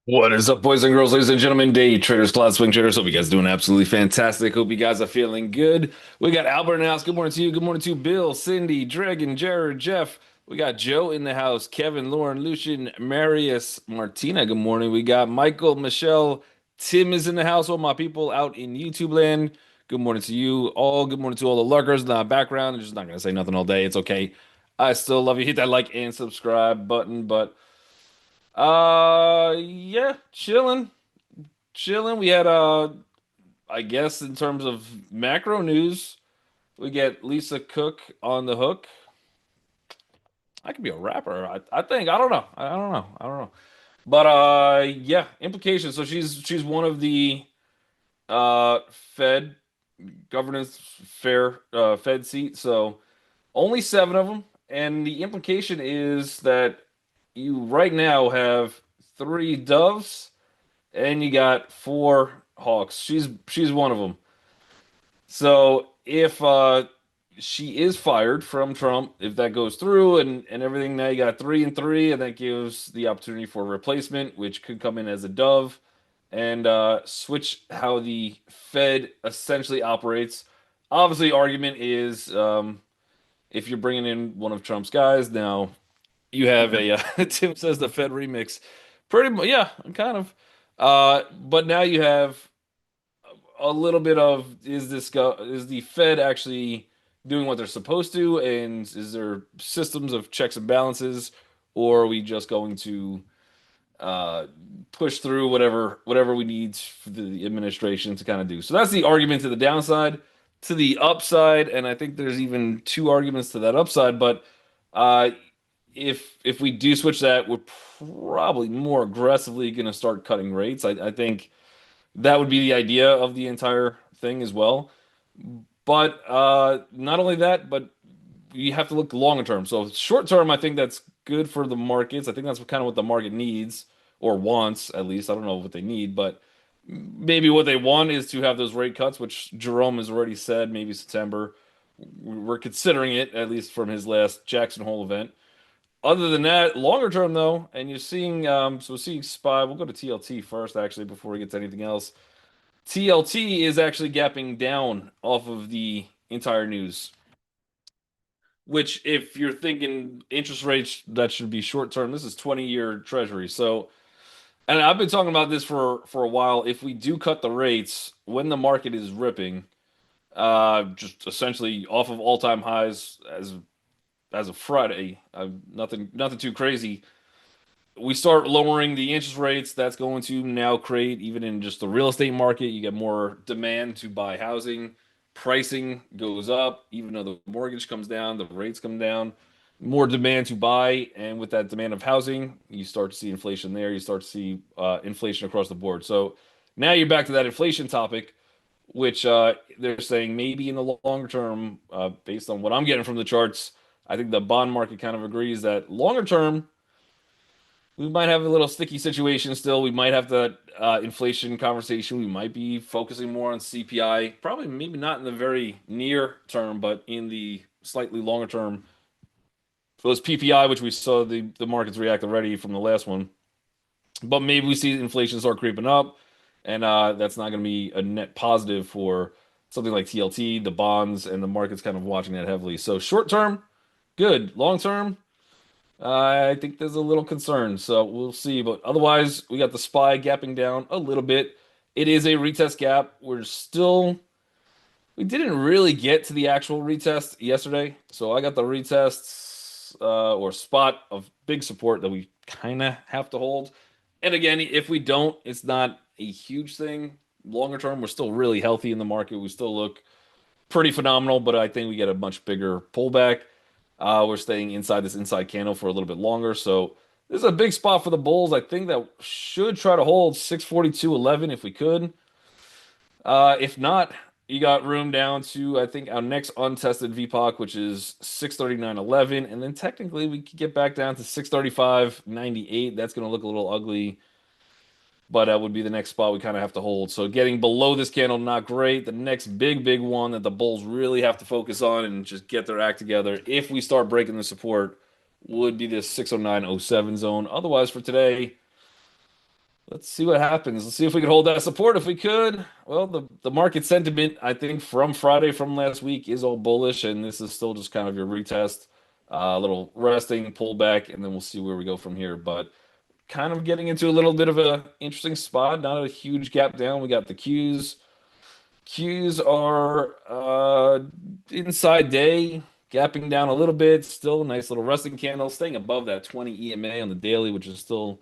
What is up, boys and girls, ladies and gentlemen, day traders, cloud swing traders? Hope you guys doing absolutely fantastic. Hope you guys are feeling good. We got Albert in the house. Good morning to you. Good morning to Bill, Cindy, Dragon, Jared, Jeff. We got Joe in the house. Kevin, Lauren, Lucian, Marius, Martina. Good morning. We got Michael, Michelle, Tim is in the house. All my people out in YouTube land. Good morning to you all. Good morning to all the lurkers in the background. I'm just not gonna say nothing all day. It's okay. I still love you. Hit that like and subscribe button, but. Yeah, chilling. We had I guess in terms of macro news, we get Lisa Cook on the hook. I could be a rapper. I think I don't know. But yeah, implications. So she's one of the Fed governance fair Fed seat. So only seven of them, and the implication is that you right now have three doves and you got four Hawks. She's one of them. So if she is fired from Trump, if that goes through and everything, now you got three and three, and that gives the opportunity for a replacement, which could come in as a dove and switch how the Fed essentially operates. Obviously, argument is if you're bringing in one of Trump's guys now, you have a Tim says the Fed remix. Pretty much, yeah, kind of. But now you have a little bit of is the Fed actually doing what they're supposed to, and is there systems of checks and balances, or are we just going to uh, push through whatever we need for the administration to kind of do? So that's the argument to the downside. To the upside, and I think there's even two arguments to that upside, but uh, if we do switch that, we're probably more aggressively going to start cutting rates. I think that would be the idea of the entire thing as well. But not only that, but you have to look longer term. So short term, I think that's good for the markets. I think that's kind of what the market needs or wants, at least. I don't know what they need, but maybe what they want is to have those rate cuts, which Jerome has already said, maybe September. We're considering it, at least from his last Jackson Hole event. Other than that, longer term though, and you're seeing so we're seeing SPY. We'll go to TLT first, actually, before we get to anything else. TLT is actually gapping down off of the entire news, which if you're thinking interest rates, that should be short term. This is 20-year treasury. So, and I've been talking about this for a while. If we do cut the rates when the market is ripping, just essentially off of all-time highs as of Friday, nothing too crazy. We start lowering the interest rates, that's going to now create, even in just the real estate market, you get more demand to buy housing. Pricing goes up, even though the mortgage comes down, the rates come down. More demand to buy, and with that demand of housing, you start to see inflation there. You start to see inflation across the board. So now you're back to that inflation topic, which they're saying maybe in the longer term, based on what I'm getting from the charts, I think the bond market kind of agrees that longer term we might have a little sticky situation still. We might have the inflation conversation. We might be focusing more on CPI. Probably, maybe not in the very near term, but in the slightly longer term. So it's PPI, which we saw the markets react already from the last one. But maybe we see inflation start creeping up, and that's not going to be a net positive for something like TLT, the bonds, and the market's kind of watching that heavily. So short term, good. Long term, I think there's a little concern, so we'll see. But otherwise, we got the SPY gapping down a little bit. It is a retest gap. We didn't really get to the actual retest yesterday, so I got the retests or spot of big support that we kind of have to hold. And again, if we don't, it's not a huge thing. Longer term, we're still really healthy in the market. We still look pretty phenomenal, but I think we get a much bigger pullback. We're staying inside this inside candle for a little bit longer. So this is a big spot for the bulls. I think that should try to hold 642.11 if we could. If not, you got room down to, I think, our next untested VPOC, which is 639.11. And then technically we could get back down to 635.98. That's going to look a little ugly, but that would be the next spot we kind of have to hold. So getting below this candle, not great. The next big one that the bulls really have to focus on and just get their act together if we start breaking the support would be this 609.07 zone. Otherwise, for today, let's see what happens. Let's see if we can hold that support. If we could, well, the market sentiment, I think, from Friday from last week is all bullish, and this is still just kind of your retest, a little resting, pullback, and then we'll see where we go from here. But kind of getting into a little bit of a interesting spot, not a huge gap down. We got the Qs. Qs are inside day, gapping down a little bit. Still a nice little resting candle, staying above that 20 EMA on the daily, which is still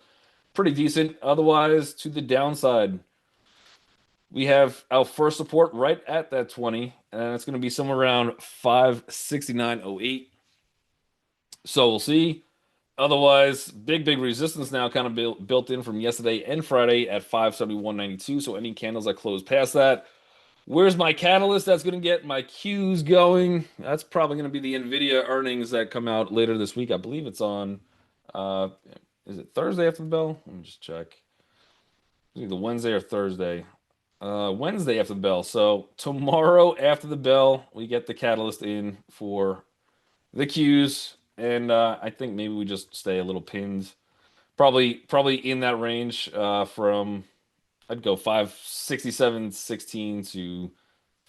pretty decent. Otherwise, to the downside, we have our first support right at that 20, and it's going to be somewhere around 569.08. So we'll see. Otherwise, big resistance now kind of built in from yesterday and Friday at 571.92. So any candles that close past that. Where's my catalyst that's going to get my Qs going? That's probably going to be the NVDA earnings that come out later this week. I believe it's on, uh, is it Thursday after the bell? Let me just check. It's either Wednesday or Thursday. Wednesday after the bell. So tomorrow after the bell, we get the catalyst in for the Qs, and I think maybe we just stay a little pinned, probably in that range from I'd go 567.16 to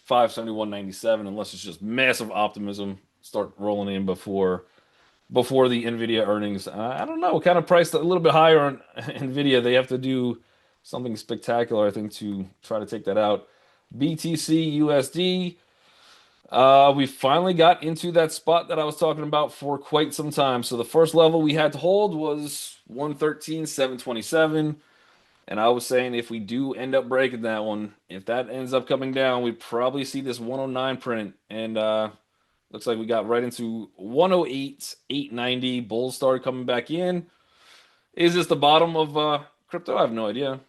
571.97, unless it's just massive optimism start rolling in before the NVIDIA earnings. I don't know, kind of priced a little bit higher on NVIDIA. They have to do something spectacular, I think, to try to take that out. BTC USD. We finally got into that spot that I was talking about for quite some time. So the first level we had to hold was 113.727. And I was saying if we do end up breaking that one, if that ends up coming down, we probably see this 109 print. And looks like we got right into 108.890. Bulls started coming back in. Is this the bottom of crypto? I have no idea.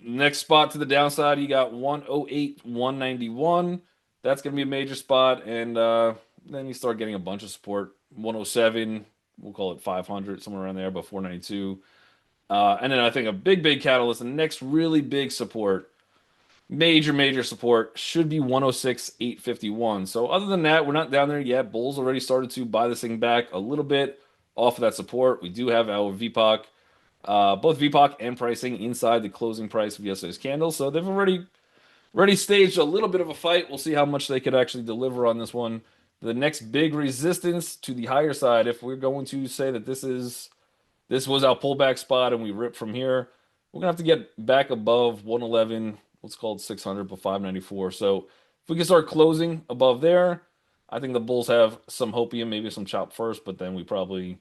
Next spot to the downside, you got 108.191. That's going to be a major spot. And then you start getting a bunch of support. 107, we'll call it 500, somewhere around there, but 492. And then I think a big catalyst, the next really big support, major support, should be 106.851. So other than that, we're not down there yet. Bulls already started to buy this thing back a little bit off of that support. We do have our VPOC, both VPOC and pricing inside the closing price of yesterday's candle. So they've already staged a little bit of a fight. We'll see how much they could actually deliver on this one. The next big resistance to the higher side, if we're going to say that this was our pullback spot and we rip from here, we're gonna have to get back above 111. Let's call it 600, but 594. So if we can start closing above there, I think the Bulls have some hopium, maybe some chop first, but then we probably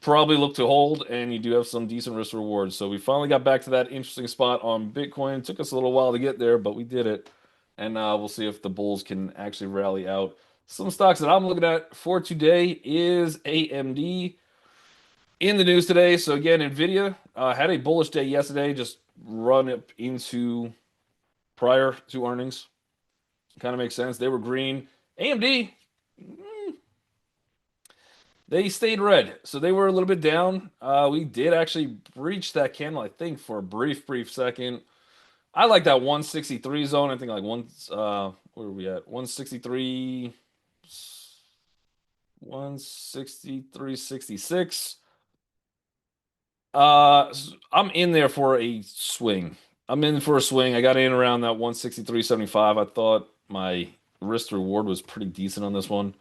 look to hold, and you do have some decent risk rewards. So we finally got back to that interesting spot on Bitcoin. It took us a little while to get there, but we did it. And we'll see if the Bulls can actually rally out. Some stocks that I'm looking at for today is AMD in the news today. So again, NVIDIA had a bullish day yesterday, just run up into prior to earnings. Kind of makes sense. They were green. AMD, they stayed red, so they were a little bit down. We did actually breach that candle, I think, for a brief second. I like that 163 zone. I think like where are we at? 163, 163.66. I'm in there for a swing. I'm in for a swing. I got in around that 163.75. I thought my risk reward was pretty decent on this one.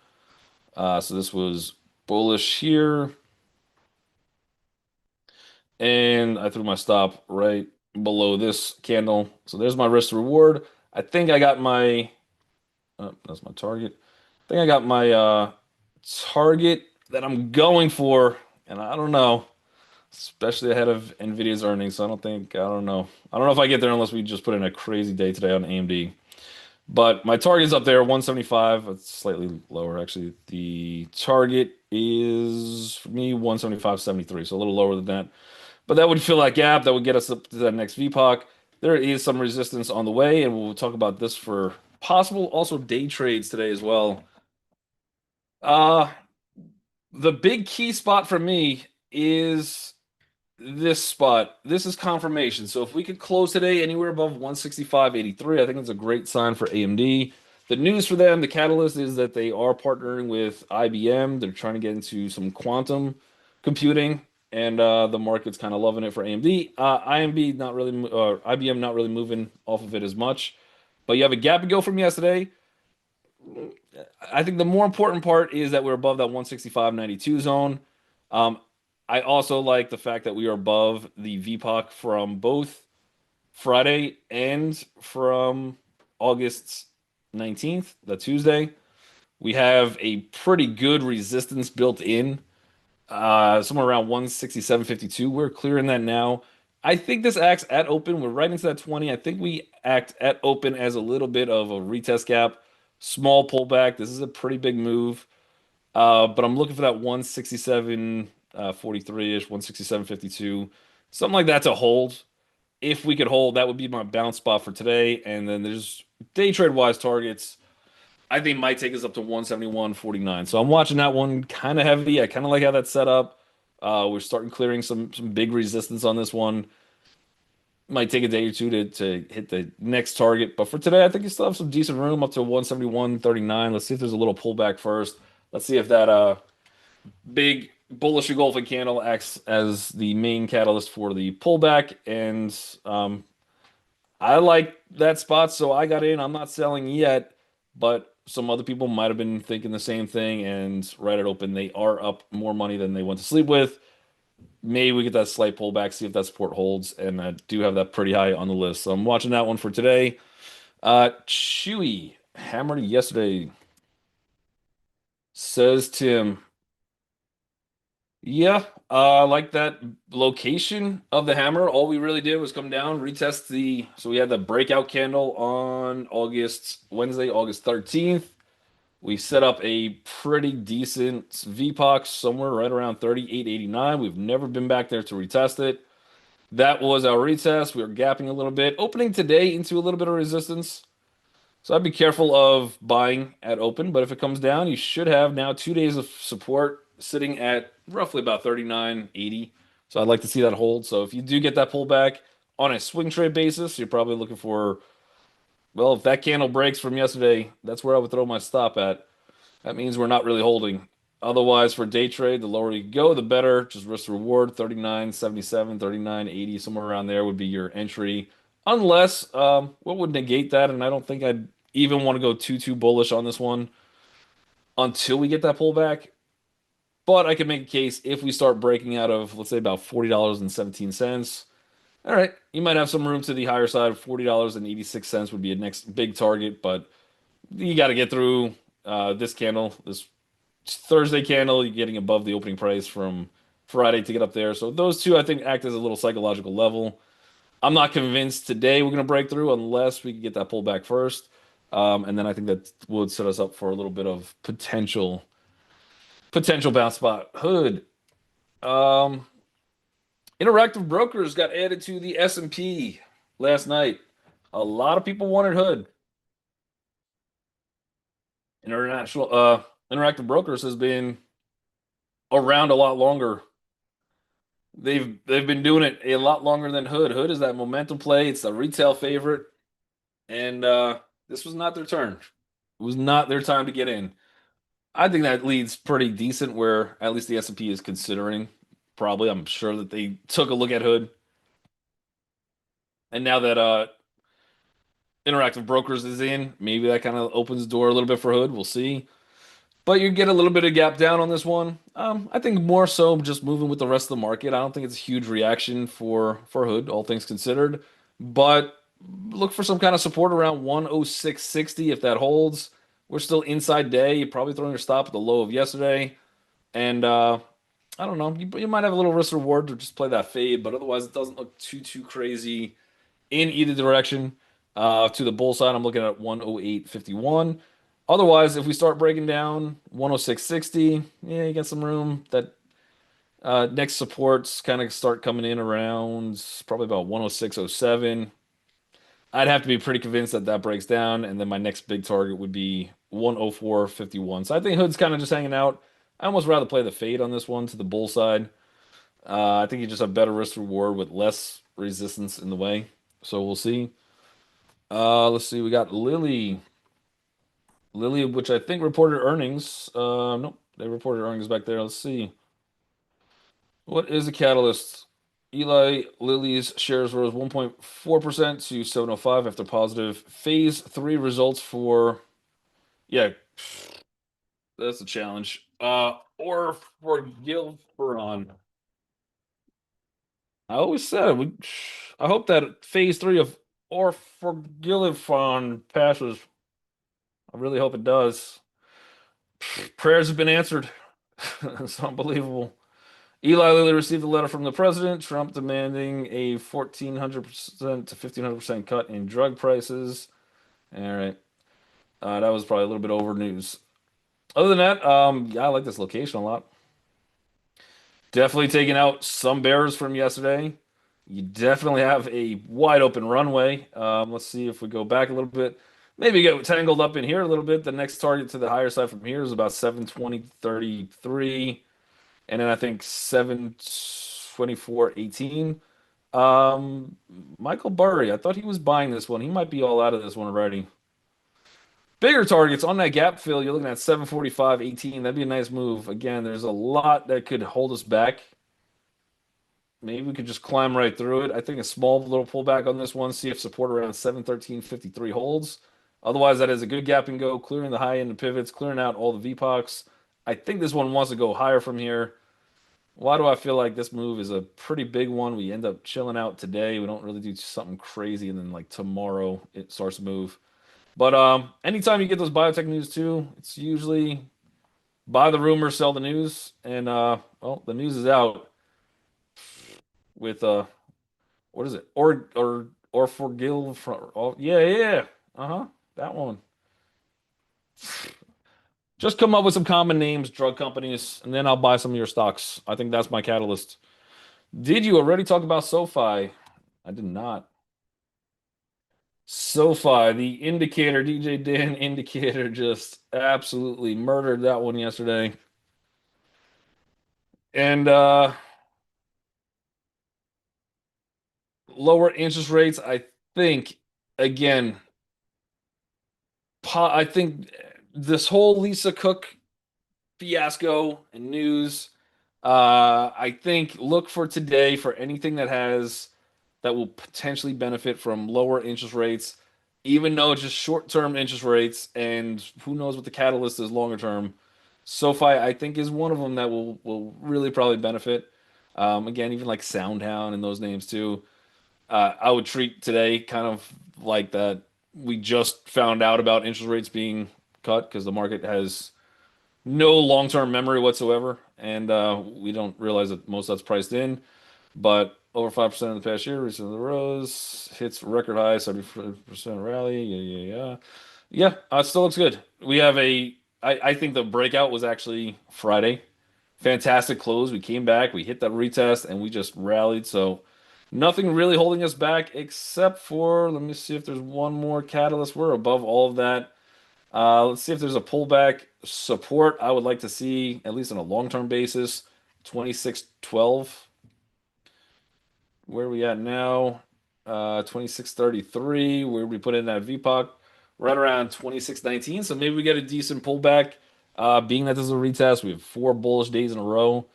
So this was bullish here. And I threw my stop right below this candle. So there's my risk reward. I think I got my that's my target. I think I got my target that I'm going for, and I don't know, especially ahead of NVIDIA's earnings. So I don't know. I don't know if I get there unless we just put in a crazy day today on AMD. But my target's up there, 175. It's slightly lower, actually. The target is, for me, 175.73, so a little lower than that. But that would fill that gap. That would get us up to that next VPOC. There is some resistance on the way, and we'll talk about this for possible also day trades today as well. The big key spot for me is this spot. This is confirmation. So if we could close today anywhere above 165.83, I think it's a great sign for AMD. The news for them, the catalyst, is that they are partnering with IBM. They're trying to get into some quantum computing, and the market's kind of loving it for AMD. IMB not really, IBM not really moving off of it as much. But you have a gap and go from yesterday. I think the more important part is that we're above that 165.92 zone. Um, I also like the fact that we are above the VPOC from both Friday and from August 19th, the Tuesday. We have a pretty good resistance built in, somewhere around 167.52. We're clearing that now. I think this acts at open. We're right into that 20. I think we act at open as a little bit of a retest gap, small pullback. This is a pretty big move. But I'm looking for that 167 43-ish, 167.52, something like that to hold. If we could hold, that would be my bounce spot for today. And then there's day trade wise targets. I think might take us up to 171.49. So I'm watching that one kind of heavy. I kind of like how that's set up. We're starting clearing some big resistance on this one. Might take a day or two to hit the next target. But for today, I think you still have some decent room up to 171.39. Let's see if there's a little pullback first. Let's see if that big bullish engulfing candle acts as the main catalyst for the pullback. And I like that spot, so I got in. I'm not selling yet, but some other people might have been thinking the same thing. And right at open, they are up more money than they went to sleep with. Maybe we get that slight pullback, see if that support holds, and I do have that pretty high on the list. So I'm watching that one for today. Chewy hammered yesterday, says Tim. Yeah, like that location of the hammer. All we really did was come down, retest the. So we had the breakout candle on Wednesday, August 13th. We set up a pretty decent VPOC somewhere right around 38.89. We've never been back there to retest it. That was our retest. We were gapping a little bit, opening today into a little bit of resistance. So I'd be careful of buying at open, but if it comes down, you should have now 2 days of support sitting at roughly about 39.80. So I'd like to see that hold. So if you do get that pullback on a swing trade basis, you're probably looking for, well, if that candle breaks from yesterday, that's where I would throw my stop at. That means we're not really holding. Otherwise, for day trade, the lower you go, the better. Just risk reward, 39.77, 39.80, somewhere around there would be your entry. Unless, what would negate that? And I don't think I'd even want to go too bullish on this one until we get that pullback. But I could make a case if we start breaking out of, let's say, about $40.17. All right, you might have some room to the higher side. $40.86 would be a next big target, but you got to get through this candle, this Thursday candle. You're getting above the opening price from Friday to get up there. So those two, I think, act as a little psychological level. I'm not convinced today we're going to break through unless we can get that pullback first. And then I think that would set us up for a little bit of potential bounce spot. Hood. Um, Interactive Brokers got added to the S&P last night. A lot of people wanted Hood. International Interactive Brokers has been around a lot longer. They've been doing it a lot longer than Hood. Hood is that momentum play. It's the retail favorite, and this was not their turn. It was not their time to get in. I think that leads pretty decent. Where at least the S&P is considering. Probably, I'm sure that they took a look at Hood, and now that Interactive Brokers is in, maybe that kind of opens the door a little bit for Hood. We'll see. But you get a little bit of gap down on this one. I think more so just moving with the rest of the market. I don't think it's a huge reaction for Hood, all things considered. But look for some kind of support around 106.60 if that holds. We're still inside day. You're probably throwing your stop at the low of yesterday. And I don't know. You might have a little risk reward to just play that fade, but otherwise it doesn't look too crazy in either direction. To the bull side, I'm looking at 108.51. Otherwise, if we start breaking down 106.60, yeah, you got some room. That next supports kind of start coming in around probably about 106.07. I'd have to be pretty convinced that that breaks down, and then my next big target would be 104.51. So I think Hood's kind of just hanging out. I almost rather play the fade on this one to the bull side. I think you just have better risk reward with less resistance in the way. So we'll see. Let's see. We got Lilly, which I think reported earnings. Nope, they reported earnings back there. Let's see. What is the catalyst? Eli Lilly's shares rose 1.4% to 705 after positive phase three results for, yeah, that's a challenge. Or for Gilferon. I always said I hope that phase three of or for Gilifon passes. I really hope it does. Prayers have been answered. It's unbelievable. Eli Lilly received a letter from the president, Trump demanding a 1,400% to 1,500% cut in drug prices. All right. That was probably a little bit over news. Other than that, yeah, I like this location a lot. Definitely taking out some bears from yesterday. You definitely have a wide open runway. Let's see if we go back a little bit. Maybe get tangled up in here a little bit. The next target to the higher side from here is about 720.33. And then I think 724.18. Michael Burry, I thought he was buying this one. He might be all out of this one already. Bigger targets on that gap fill, you're looking at 745.18. That'd be a nice move. Again, there's a lot that could hold us back. Maybe we could just climb right through it. I think a small little pullback on this one, see if support around 713.53 holds. Otherwise, that is a good gap and go, clearing the high end of pivots, clearing out all the VPOCs. I think this one wants to go higher from here. Why do I feel like this move is a pretty big one? We end up chilling out today. We don't really do something crazy, and then like tomorrow it starts to move. But anytime you get those biotech news too, it's usually buy the rumor, sell the news, and well, the news is out with what is it? Or for Gil for oh yeah, yeah, yeah. Uh-huh. That one. Just come up with some common names, drug companies, and then I'll buy some of your stocks. I think that's my catalyst. Did you already talk about SoFi? I did not. SoFi, the indicator, DJ Dan indicator, just absolutely murdered that one yesterday. And lower interest rates, I think, again, I think this whole Lisa Cook fiasco and news, I think look for today for anything that will potentially benefit from lower interest rates, even though it's just short-term interest rates, and who knows what the catalyst is longer term. SoFi, I think, is one of them that will really probably benefit. Again, even like SoundHound and those names too. I would treat today kind of like that. We just found out about interest rates being cut because the market has no long-term memory whatsoever, and we don't realize that most of that's priced in. But over 5% in the past year, recently the rose hits record high, 70% rally. Yeah, yeah, yeah. Yeah, it still looks good. We have I think the breakout was actually Friday. Fantastic close. We came back, we hit that retest, and we just rallied. So nothing really holding us back except for, let me see if there's one more catalyst. We're above all of that. Let's see if there's a pullback support I would like to see, at least on a long-term basis. 26.12. Where are we at now? 26.33. Where we put in that VPOC? Right around 26.19. So maybe we get a decent pullback. Being that this is a retest, we have 4 bullish days in a row.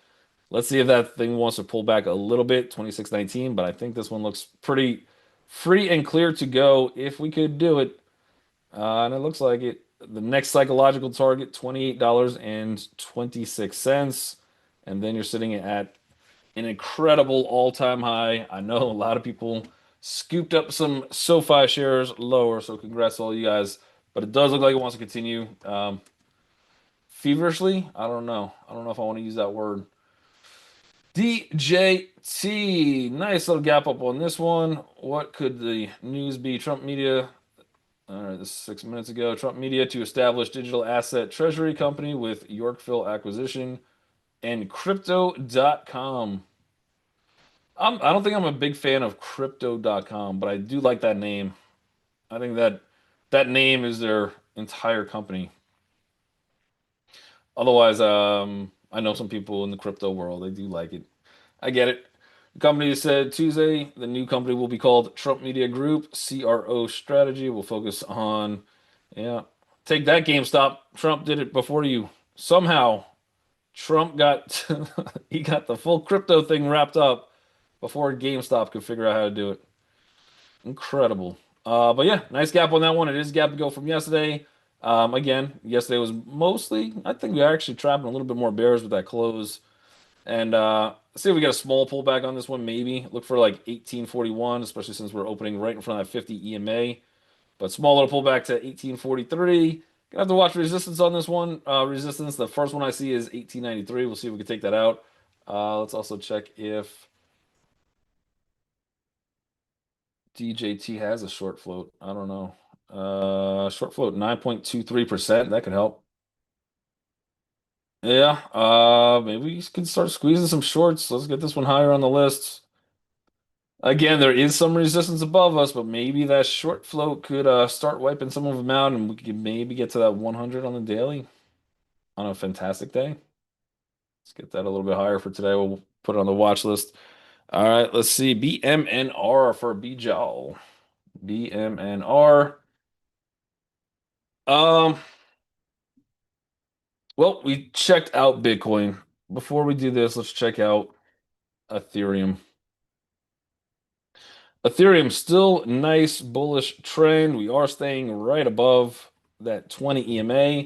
Let's see if that thing wants to pull back a little bit, 26.19. But I think this one looks pretty free and clear to go if we could do it. And it looks like it. The next psychological target, $28.26. And then you're sitting at an incredible all-time high. I know a lot of people scooped up some SoFi shares lower, so congrats to all you guys. But it does look like it wants to continue. Feverishly? I don't know. I don't know if I want to use that word. DJT. Nice little gap up on this one. What could the news be? Trump media. All right, this is 6 minutes ago. Trump media to establish digital asset treasury company with Yorkville acquisition and crypto.com. I don't think I'm a big fan of crypto.com, but I do like that name. I think that name is their entire company. Otherwise, I know some people in the crypto world, they do like it. I get it. The company said Tuesday the new company will be called Trump Media Group. CRO strategy will focus on, yeah, take that GameStop. Trump did it before you. Somehow, Trump got he got the full crypto thing wrapped up before GameStop could figure out how to do it. Incredible. But yeah, nice gap on that one. It is a gap to go from yesterday. Again, yesterday was mostly, I think we are actually trapping a little bit more bears with that close. And let's see if we get a small pullback on this one, maybe. Look for like 1841, especially since we're opening right in front of that 50 EMA. But small little pullback to 1843. Gonna have to watch resistance on this one. Resistance, the first one I see is 1893. We'll see if we can take that out. Let's also check if DJT has a short float. I don't know. Short float 9.23%. That could help. Yeah. Maybe we can start squeezing some shorts. Let's get this one higher on the list. Again, there is some resistance above us, but maybe that short float could start wiping some of them out, and we could maybe get to that 100 on the daily on a fantastic day. Let's get that a little bit higher for today. We'll put it on the watch list. All right, let's see. BMNR for BJAL. BMNR. Um, well, we checked out Bitcoin. Before we do this, let's check out Ethereum. Ethereum still nice bullish trend. We are staying right above that 20 EMA.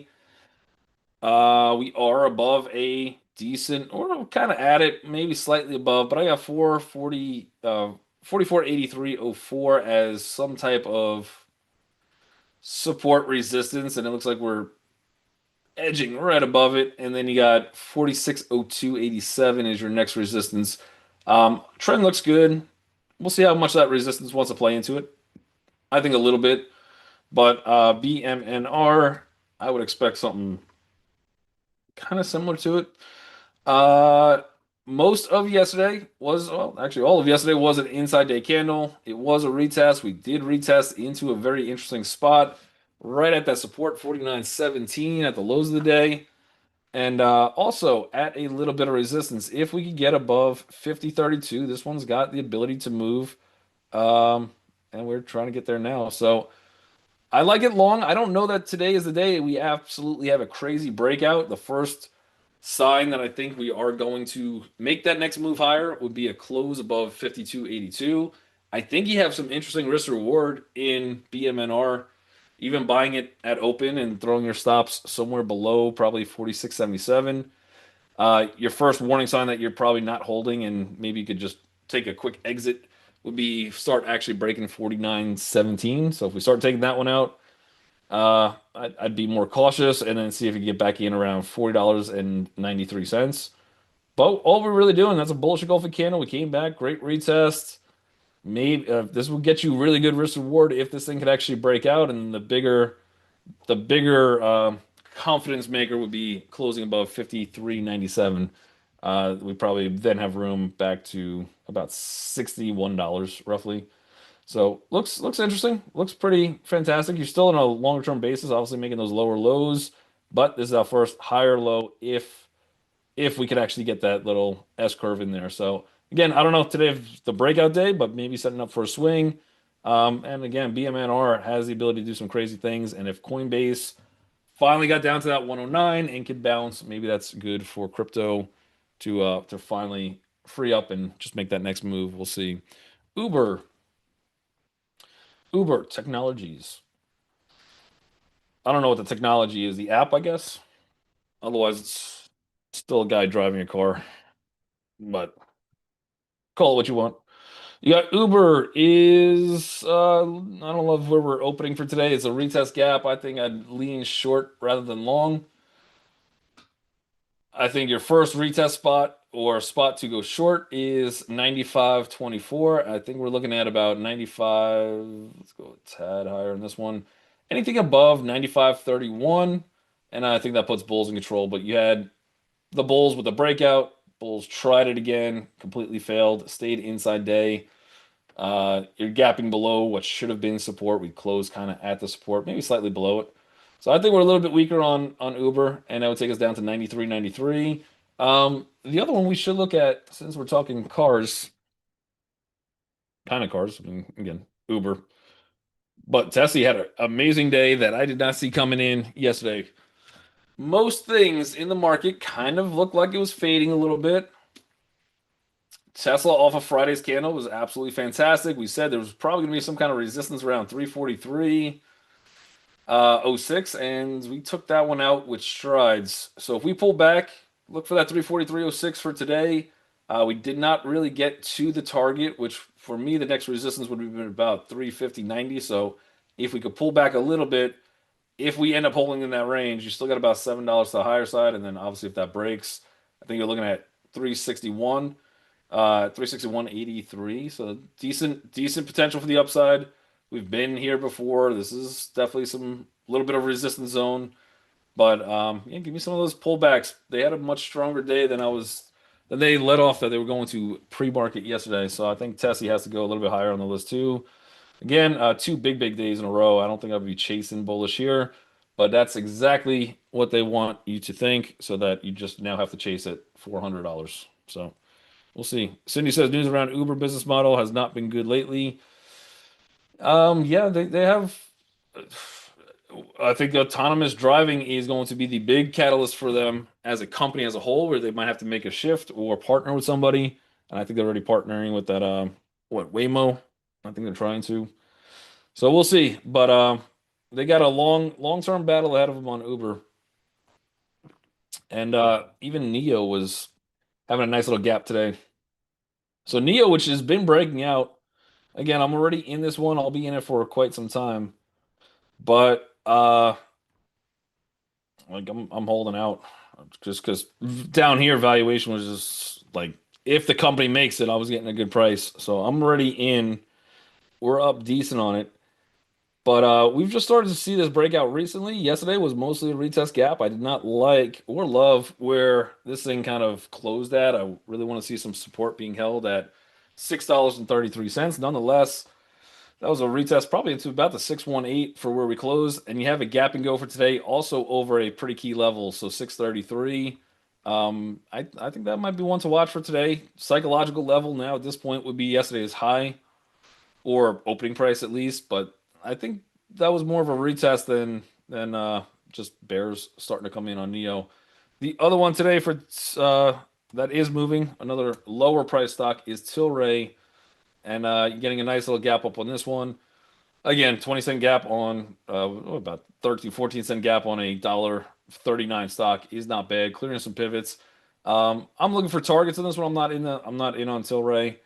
We are above a decent, or kind of at it, maybe slightly above, but I got 440, 4483.04 as some type of support resistance, and it looks like we're edging right above it. And then you got 4602.87 is your next resistance. Trend looks good. We'll see how much that resistance wants to play into it. I think a little bit, but BMNR, I would expect something kind of similar to it. Uh, Most of yesterday was, well, actually all of yesterday was an inside day candle. It was a retest. We did retest into a very interesting spot right at that support 49.17 at the lows of the day. And also at a little bit of resistance. If we could get above 50.32, this one's got the ability to move. Um, and we're trying to get there now. So I like it long. I don't know that today is the day we absolutely have a crazy breakout. The first sign that I think we are going to make that next move higher would be a close above 52.82. I think you have some interesting risk reward in BMNR, even buying it at open and throwing your stops somewhere below probably 46.77. Your first warning sign that you're probably not holding and maybe you could just take a quick exit would be start actually breaking 49.17. So if we start taking that one out, I'd be more cautious and then see if we can get back in around $40.93. But all we're really doing, that's a bullish engulfing candle. We came back, great retest. Maybe this will get you really good risk reward if this thing could actually break out. And the bigger confidence maker would be closing above 53.97. We probably then have room back to about $61 roughly. So looks interesting. Looks pretty fantastic. You're still on a longer term basis, obviously making those lower lows, but this is our first higher low if we could actually get that little S curve in there. So again, I don't know if today is the breakout day, but maybe setting up for a swing. And again, BMNR has the ability to do some crazy things. And if Coinbase finally got down to that 109 and could bounce, maybe that's good for crypto to finally free up and just make that next move. We'll see. Uber, Uber Technologies. I don't know what the technology is. The app, I guess. Otherwise, it's still a guy driving a car. But call it what you want. You got Uber is I don't love where we're opening for today. It's a retest gap. I think I'd lean short rather than long. I think your first retest spot or spot to go short is 95.24. I think we're looking at about 95. Let's go a tad higher in this one. Anything above 95.31, and I think that puts Bulls in control. But you had the Bulls with the breakout. Bulls tried it again, completely failed, stayed inside day. You're gapping below what should have been support. We closed kind of at the support, maybe slightly below it. So I think we're a little bit weaker on Uber, and that would take us down to 93.93. The other one we should look at, since we're talking cars, kind of cars, I mean, again, Uber. But Tesla had an amazing day that I did not see coming in yesterday. Most things in the market kind of looked like it was fading a little bit. Tesla off of Friday's candle was absolutely fantastic. We said there was probably going to be some kind of resistance around 343. Oh 06, and we took that one out with strides. So if we pull back, look for that 343.06 for today. We did not really get to the target, which for me, the next resistance would have been about 350.90. So if we could pull back a little bit, if we end up holding in that range, you still got about $7 to the higher side. And then obviously, if that breaks, I think you're looking at 361, 361.83. So decent potential for the upside. We've been here before. This is definitely some little bit of resistance zone, but yeah, give me some of those pullbacks. They had a much stronger day than they let off that they were going to pre-market yesterday. So I think Tessie has to go a little bit higher on the list too. Again, two big days in a row. I don't think I'd be chasing bullish here, but that's exactly what they want you to think, so that you just now have to chase it $400. So we'll see. Cindy says news around Uber business model has not been good lately. Yeah, they have. I think autonomous driving is going to be the big catalyst for them as a company as a whole, where they might have to make a shift or partner with somebody. And I think they're already partnering with that, Waymo. I think they're trying to. So we'll see. But they got a long-term battle ahead of them on Uber. And even Neo was having a nice little gap today. So Neo, which has been breaking out, again, I'm already in this one. I'll be in it for quite some time. But like I'm holding out just because down here valuation was just like, if the company makes it, I was getting a good price. So I'm already in. We're up decent on it. But we've just started to see this breakout recently. Yesterday was mostly a retest gap. I did not like or love where this thing kind of closed at. I really want to see some support being held at $6.33. Nonetheless, that was a retest probably into about the 618 for where we closed. And you have a gap and go for today, also over a pretty key level. So 633. I think that might be one to watch for today. Psychological level now at this point would be yesterday's high or opening price at least. But I think that was more of a retest than just bears starting to come in on Neo. The other one today for that is moving, another lower price stock is Tilray, and getting a nice little gap up on this one. Again, 20-cent gap on about 13, 14-cent gap on a $1.39 stock is not bad. Clearing some pivots. I'm looking for targets in this one. I'm not in on Tilray,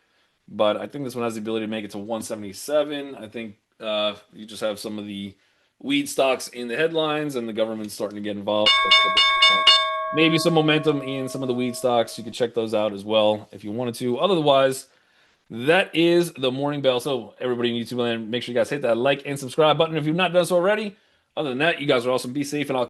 but I think this one has the ability to make it to 177. I think you just have some of the weed stocks in the headlines, and the government's starting to get involved. Maybe some momentum in some of the weed stocks. You could check those out as well if you wanted to. Otherwise, that is the morning bell. So everybody in YouTube land, make sure you guys hit that like and subscribe button if you've not done so already. Other than that, you guys are awesome. Be safe, and I'll